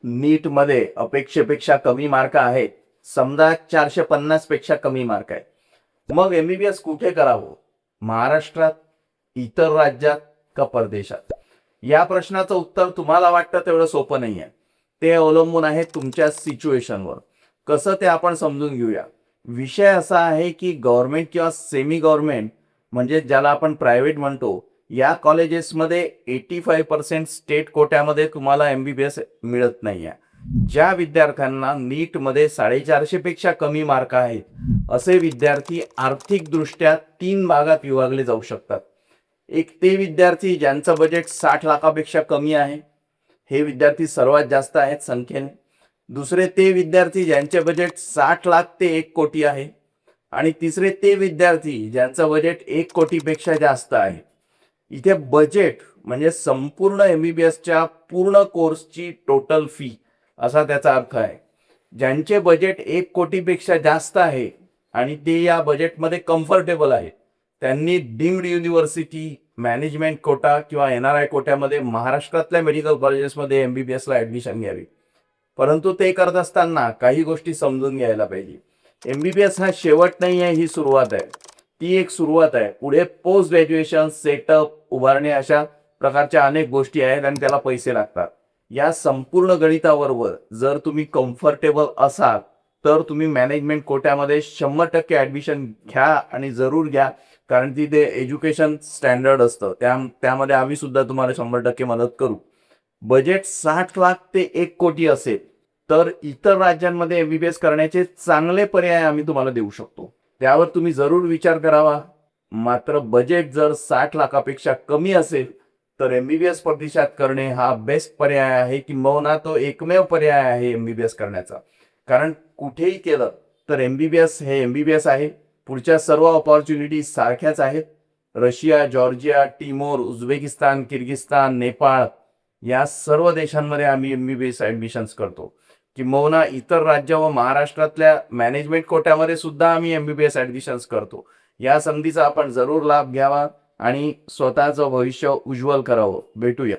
नीट मध्ये अपेक्षेपेक्षा कमी मार्क आहेत, समजा 450 पेक्षा कमी मार्क आहेत, मग एमबीबीएस कुठे करावं? महाराष्ट्रात, इतर राज्यात का परदेशात? या प्रश्नाचं उत्तर तुम्हाला वाटतं तेवढं सोपं नाहीये. ते अवलंबून आहे तुमच्या सिच्युएशनवर. कसं ते आपण समजून घेऊया. विषय असा आहे की गव्हर्नमेंट किंवा सेमी गव्हर्नमेंट म्हणजे ज्याला आपण प्रायव्हेट म्हणतो, या कॉलेजेसमध्ये 85% स्टेट कोट्यामध्ये तुम्हाला एमबीबीएस मिळत नाहीये. ज्या विद्यार्थ्यांना नीटमध्ये 450 पेक्षा कमी मार्क आहेत, असे विद्यार्थी आर्थिकदृष्ट्या 3 भागात विभागले जाऊ शकतात. एक ते विद्यार्थी ज्यांचं बजेट 60 लाखापेक्षा कमी आहे, हे विद्यार्थी सर्वात जास्त आहेत संख्येने. दुसरे ते विद्यार्थी ज्यांचे बजेट 60 लाख ते 1 कोटी आहे, आणि तिसरे ते विद्यार्थी ज्यांचं बजेट 1 कोटीपेक्षा जास्त आहे. इथे बजेट म्हणजे संपूर्ण एमबीबीएसच्या पूर्ण कोर्सची टोटल फी असा त्याचा अर्थ आहे. ज्यांचे बजेट 1 कोटीपेक्षा जास्त आहे आणि ते या बजेटमध्ये कम्फर्टेबल आहेत, त्यांनी डीम्ड युनिव्हर्सिटी, मॅनेजमेंट कोटा किंवा एनआरआय कोट्यामध्ये महाराष्ट्रातल्या मेडिकल कॉलेजेसमध्ये एमबीबीएसला ऍडमिशन घ्यावी. परंतु ते करत असताना काही गोष्टी समजून घ्यायला पाहिजे. एमबीबीएस हा शेवट नाही आहे, ही सुरुवात आहे. ती एक सुरुवात आहे. पुढे पोस्ट ग्रॅज्युएशन, सेटअप, उभारणे अशा प्रकारच्या अनेक गोष्टी आहेत आणि त्याला पैसे लागतात. या संपूर्ण गणिताबरोबर जर तुम्ही कम्फर्टेबल असाल तर तुम्ही मॅनेजमेंट कोट्यामध्ये 100% ऍडमिशन घ्या आणि जरूर घ्या, कारण तिथे एज्युकेशन स्टँडर्ड असतं. त्यामध्ये आम्ही सुद्धा तुम्हाला 100% मदत करू. बजेट 60 लाख ते 1 कोटी असेल तर इतर राज्यांमध्ये एमबीबीएस करण्याचे चांगले पर्याय आम्ही तुम्हाला देऊ शकतो. त्यावर तुम्ही जरूर विचार करावा. मात्र बजेट जर 60 लाखापेक्षा कमी असेल तर एमबीबीएस परदेशात करणे हा बेस्ट पर्याय आहे, किंबहुना तो एकमेव पर्याय आहे एमबीबीएस करण्याचा. कारण कुठेही केलं तर एमबीबीएस हे एमबीबीएस आहे. पुढच्या सर्व ऑपॉर्च्युनिटी सारख्याच आहेत. Russia, Georgia, टिमोर, Uzbekistan, Kyrgyzstan, Nepal या सर्व देशांमध्ये आम्ही एमबीबीएस ऍडमिशन्स करतो. किंबहुना इतर राज्य व महाराष्ट्रातल्या मॅनेजमेंट कोट्यामध्ये सुद्धा आम्ही एमबीबीएस ऍडमिशन्स करतो. या संधीचा आपण जरूर लाभ घ्यावा आणि स्वतःचं भविष्य उज्ज्वल करावं. भेटूया.